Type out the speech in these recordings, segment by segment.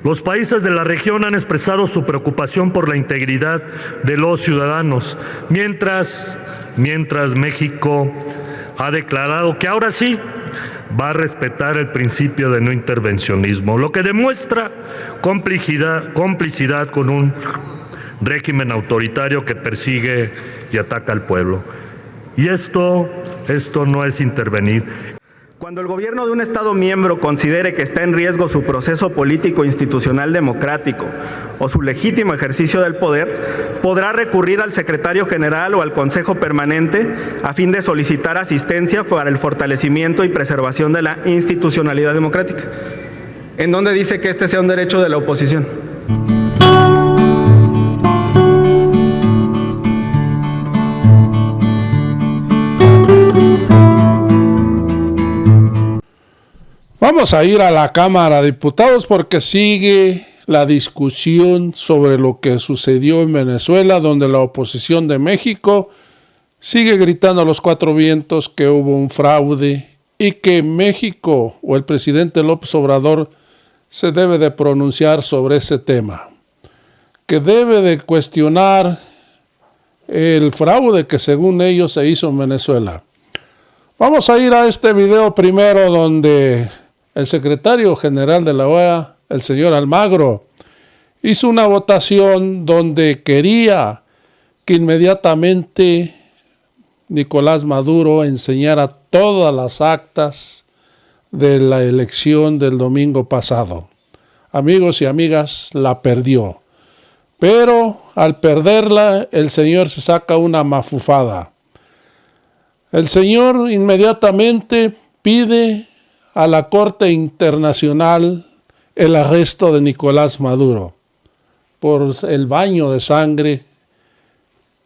Los países de la región han expresado su preocupación por la integridad de los ciudadanos, mientras México ha declarado que ahora sí va a respetar el principio de no intervencionismo, lo que demuestra complicidad con un régimen autoritario que persigue y ataca al pueblo. Y esto no es intervenir. Cuando el gobierno de un Estado miembro considere que está en riesgo su proceso político institucional democrático o su legítimo ejercicio del poder, podrá recurrir al secretario general o al Consejo Permanente a fin de solicitar asistencia para el fortalecimiento y preservación de la institucionalidad democrática. ¿En dónde dice que este sea un derecho de la oposición? Vamos a ir a la Cámara de Diputados porque sigue la discusión sobre lo que sucedió en Venezuela, donde la oposición de México sigue gritando a los cuatro vientos que hubo un fraude y que México o el presidente López Obrador se debe de pronunciar sobre ese tema, que debe de cuestionar el fraude que según ellos se hizo en Venezuela. Vamos a ir a este video primero donde el secretario general de la OEA, el señor Almagro, hizo una votación donde quería que inmediatamente Nicolás Maduro enseñara todas las actas de la elección del domingo pasado. Amigos y amigas, la perdió. Pero al perderla, el señor se saca una mafufada. El señor inmediatamente pide a la Corte Internacional el arresto de Nicolás Maduro por el baño de sangre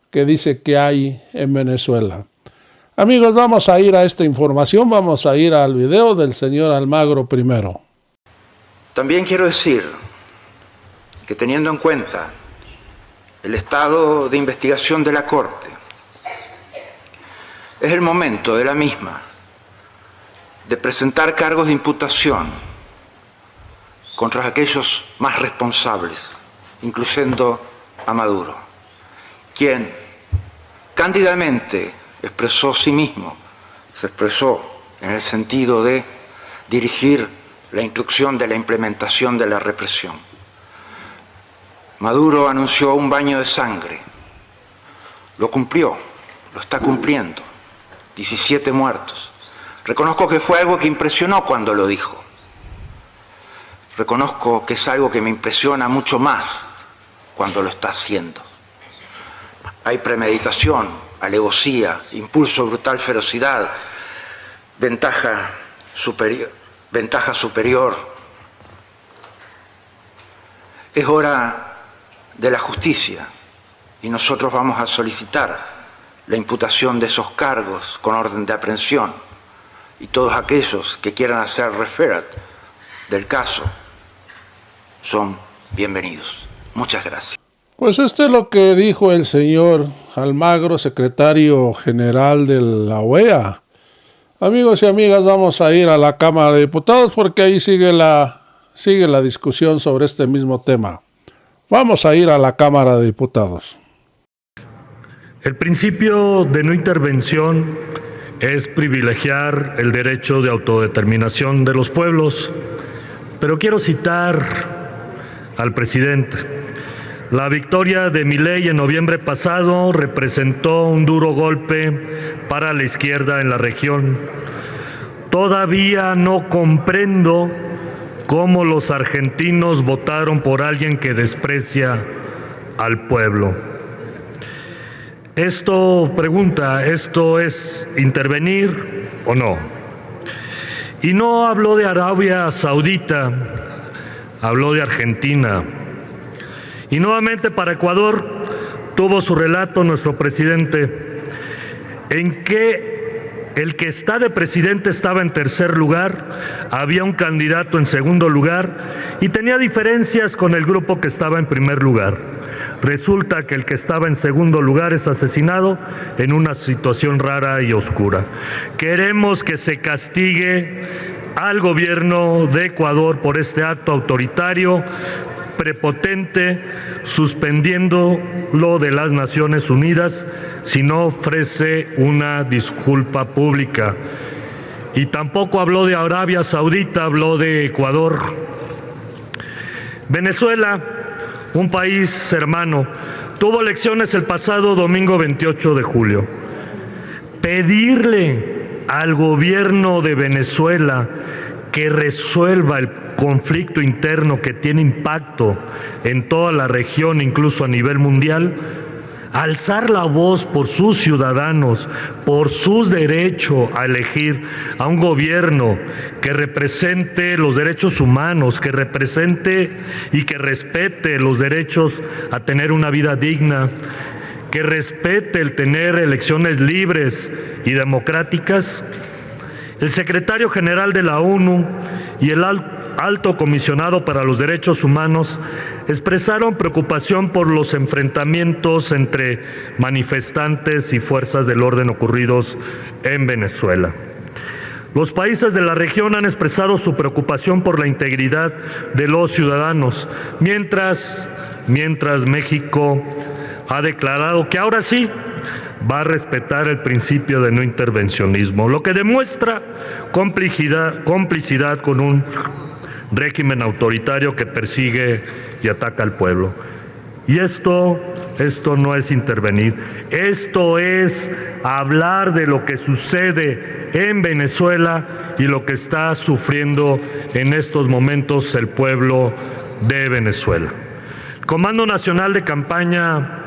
que dice que hay en Venezuela. Amigos, vamos a ir a esta información, vamos a ir al video del señor Almagro primero. También quiero decir que teniendo en cuenta el estado de investigación de la Corte, es el momento de la misma de presentar cargos de imputación contra aquellos más responsables, incluyendo a Maduro, quien cándidamente expresó sí mismo, se expresó en el sentido de dirigir la instrucción de la implementación de la represión. Maduro anunció un baño de sangre, lo cumplió, lo está cumpliendo, 17 muertos. Reconozco que fue algo que impresionó cuando lo dijo. Reconozco que es algo que me impresiona mucho más cuando lo está haciendo. Hay premeditación, alevosía, impulso brutal, ferocidad, ventaja superior. Es hora de la justicia y nosotros vamos a solicitar la imputación de esos cargos con orden de aprehensión. Y todos aquellos que quieran hacer referat del caso son bienvenidos. Muchas gracias. Pues esto es lo que dijo el señor Almagro, secretario general de la OEA. Amigos y amigas, vamos a ir a la Cámara de Diputados porque ahí sigue la discusión sobre este mismo tema. Vamos a ir a la Cámara de Diputados. El principio de no intervención es privilegiar el derecho de autodeterminación de los pueblos, pero quiero citar al presidente. La victoria de Milei en noviembre pasado representó un duro golpe para la izquierda en la región. Todavía no comprendo cómo los argentinos votaron por alguien que desprecia al pueblo. ¿Esto es intervenir o no? Y no habló de Arabia Saudita, habló de Argentina. Y nuevamente para Ecuador tuvo su relato nuestro presidente, en que el que está de presidente estaba en tercer lugar, había un candidato en segundo lugar y tenía diferencias con el grupo que estaba en primer lugar. Resulta que el que estaba en segundo lugar es asesinado en una situación rara y oscura. Queremos que se castigue al gobierno de Ecuador por este acto autoritario, prepotente, suspendiéndolo de las Naciones Unidas si no ofrece una disculpa pública. Y tampoco habló de Arabia Saudita, habló de Ecuador. Venezuela, un país hermano, tuvo elecciones el pasado domingo 28 de julio. Pedirle al gobierno de Venezuela que resuelva el conflicto interno que tiene impacto en toda la región, incluso a nivel mundial, alzar la voz por sus ciudadanos, por su derecho a elegir a un gobierno que represente los derechos humanos, que represente y que respete los derechos a tener una vida digna, que respete el tener elecciones libres y democráticas. El secretario general de la ONU y el Alto Comisionado para los Derechos Humanos expresaron preocupación por los enfrentamientos entre manifestantes y fuerzas del orden ocurridos en Venezuela. Los países de la región han expresado su preocupación por la integridad de los ciudadanos, mientras México ha declarado que ahora sí va a respetar el principio de no intervencionismo, lo que demuestra complicidad con un régimen autoritario que persigue y ataca al pueblo. Y esto no es intervenir, esto es hablar de lo que sucede en Venezuela y lo que está sufriendo en estos momentos el pueblo de Venezuela. El Comando Nacional de Campaña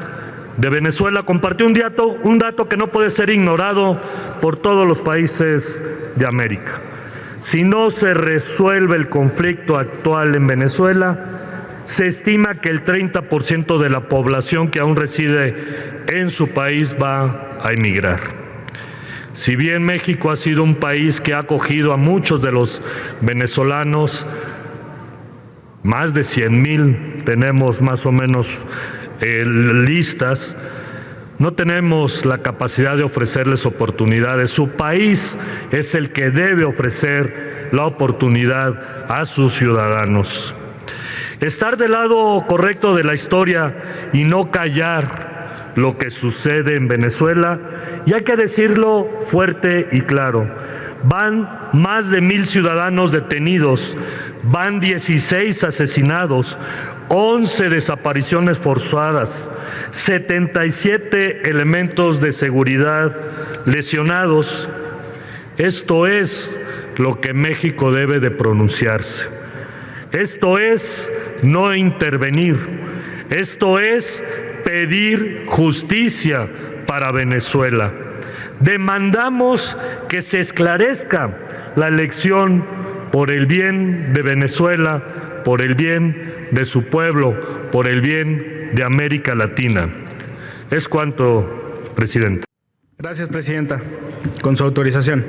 de Venezuela compartió un dato que no puede ser ignorado por todos los países de América. Si no se resuelve el conflicto actual en Venezuela, se estima que el 30% de la población que aún reside en su país va a emigrar. Si bien México ha sido un país que ha acogido a muchos de los venezolanos, más de 100,000 tenemos más o menos listas, no tenemos la capacidad de ofrecerles oportunidades. Su país es el que debe ofrecer la oportunidad a sus ciudadanos. Estar del lado correcto de la historia y no callar lo que sucede en Venezuela, y hay que decirlo fuerte y claro. Van más de 1,000 ciudadanos detenidos, van 16 asesinados, 11 desapariciones forzadas, 77 elementos de seguridad lesionados. Esto es lo que México debe de pronunciarse. Esto es no intervenir. Esto es pedir justicia para Venezuela. Demandamos que se esclarezca la elección por el bien de Venezuela, por el bien de su pueblo, por el bien de América Latina. Es cuanto, presidente. Gracias, presidenta. Con su autorización.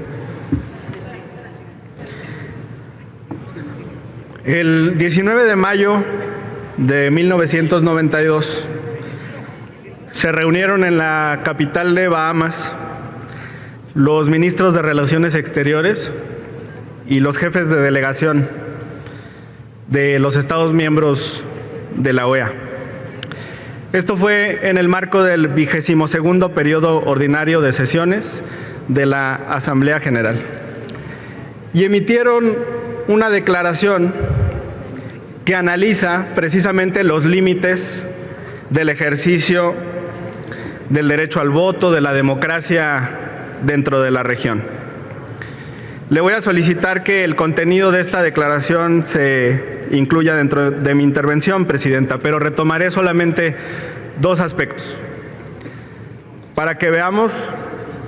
El 19 de mayo de 1992 se reunieron en la capital de Bahamas los ministros de Relaciones Exteriores y los jefes de delegación de los Estados miembros de la OEA. Esto fue en el marco del 22º periodo ordinario de sesiones de la Asamblea General. Y emitieron una declaración que analiza precisamente los límites del ejercicio del derecho al voto, de la democracia dentro de la región. Le voy a solicitar que el contenido de esta declaración se incluya dentro de mi intervención, presidenta, pero retomaré solamente dos aspectos para que veamos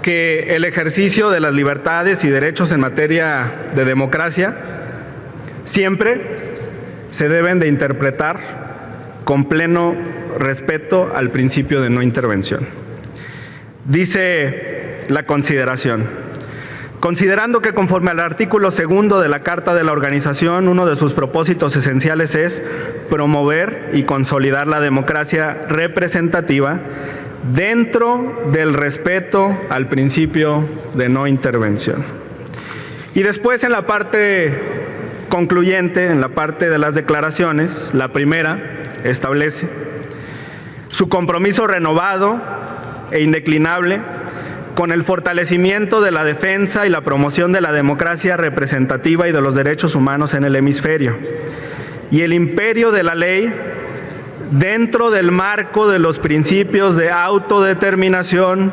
que el ejercicio de las libertades y derechos en materia de democracia siempre se deben de interpretar con pleno respeto al principio de no intervención. Dice la consideración: considerando que conforme al artículo 2 de la Carta de la Organización, uno de sus propósitos esenciales es promover y consolidar la democracia representativa dentro del respeto al principio de no intervención. Y después, en la parte concluyente, en la parte de las declaraciones, la primera establece su compromiso renovado e indeclinable con el fortalecimiento de la defensa y la promoción de la democracia representativa y de los derechos humanos en el hemisferio, y el imperio de la ley dentro del marco de los principios de autodeterminación,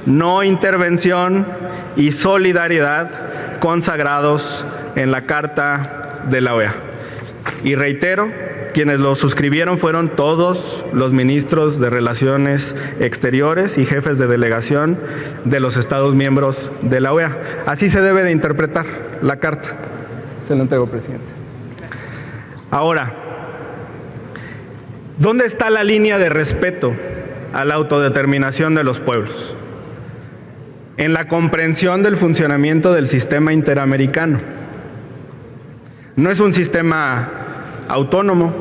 no intervención y solidaridad consagrados en la Carta de la OEA. Y reitero, quienes lo suscribieron fueron todos los ministros de Relaciones Exteriores y jefes de delegación de los Estados miembros de la OEA. Así se debe de interpretar la Carta. Se lo entrego, presidente. Ahora, ¿dónde está la línea de respeto a la autodeterminación de los pueblos? En la comprensión del funcionamiento del sistema interamericano. No es un sistema autónomo,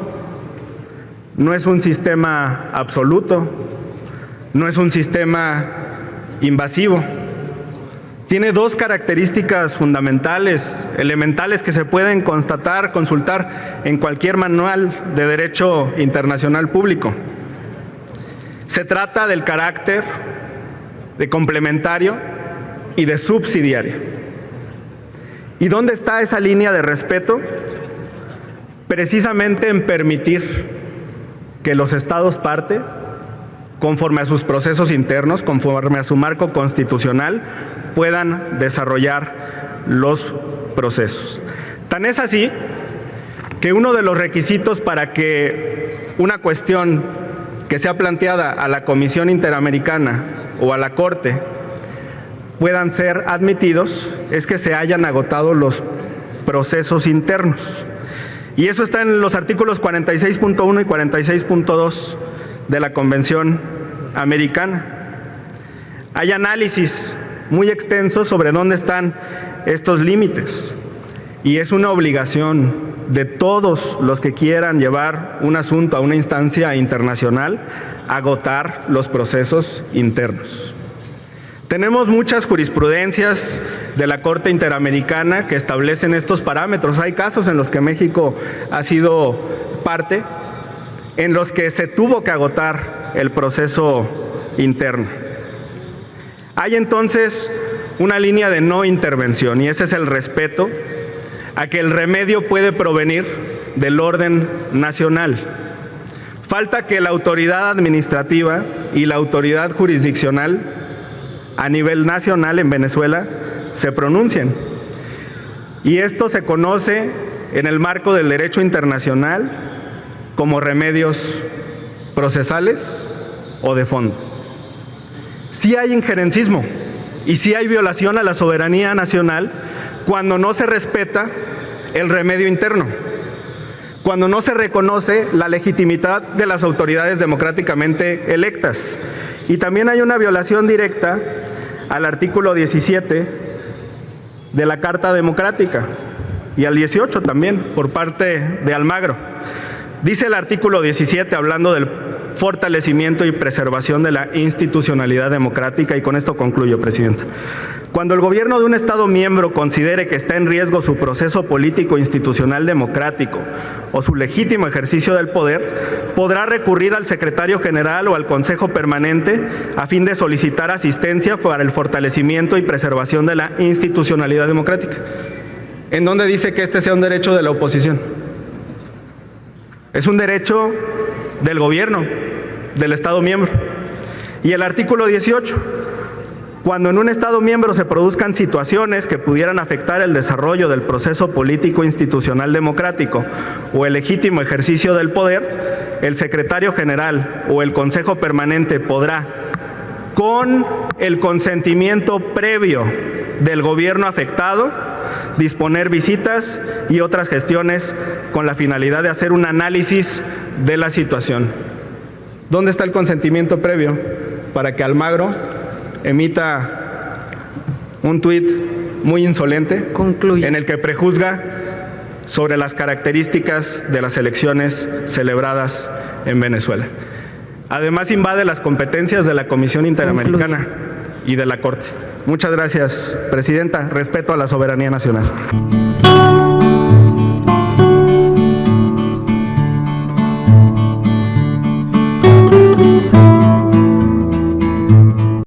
no es un sistema absoluto, no es un sistema invasivo. Tiene dos características fundamentales, elementales, que se pueden consultar en cualquier manual de derecho internacional público. Se trata del carácter de complementario y de subsidiario. ¿Y dónde está esa línea de respeto? Precisamente en permitir que los estados parte, conforme a sus procesos internos, conforme a su marco constitucional, puedan desarrollar los procesos. Tan es así que uno de los requisitos para que una cuestión que sea planteada a la Comisión Interamericana o a la Corte puedan ser admitidos es que se hayan agotado los procesos internos. Y eso está en los artículos 46.1 y 46.2 de la Convención Americana. Hay análisis muy extensos sobre dónde están estos límites. Y es una obligación de todos los que quieran llevar un asunto a una instancia internacional agotar los procesos internos. Tenemos muchas jurisprudencias de la Corte Interamericana que establecen estos parámetros. Hay casos en los que México ha sido parte, en los que se tuvo que agotar el proceso interno. Hay entonces una línea de no intervención, y ese es el respeto a que el remedio puede provenir del orden nacional. Falta que la autoridad administrativa y la autoridad jurisdiccional a nivel nacional en Venezuela se pronuncien. Y esto se conoce en el marco del derecho internacional como remedios procesales o de fondo. Sí hay injerencismo y sí hay violación a la soberanía nacional cuando no se respeta el remedio interno, cuando no se reconoce la legitimidad de las autoridades democráticamente electas. Y también hay una violación directa al artículo 17 de la Carta Democrática y al 18 también por parte de Almagro. Dice el artículo 17, hablando del fortalecimiento y preservación de la institucionalidad democrática, y con esto concluyo, Presidenta. Cuando el gobierno de un Estado miembro considere que está en riesgo su proceso político institucional democrático o su legítimo ejercicio del poder, podrá recurrir al secretario general o al Consejo Permanente a fin de solicitar asistencia para el fortalecimiento y preservación de la institucionalidad democrática. ¿En dónde dice que este sea un derecho de la oposición? Es un derecho del gobierno, del Estado miembro. Y el artículo 18, cuando en un Estado miembro se produzcan situaciones que pudieran afectar el desarrollo del proceso político institucional democrático o el legítimo ejercicio del poder, el secretario general o el Consejo Permanente podrá, con el consentimiento previo del gobierno afectado, disponer visitas y otras gestiones con la finalidad de hacer un análisis de la situación. ¿Dónde está el consentimiento previo para que Almagro emita un tuit muy insolente en el que prejuzga sobre las características de las elecciones celebradas en Venezuela? Además, invade las competencias de la Comisión Interamericana y de la Corte. Muchas gracias, Presidenta. Respeto a la soberanía nacional.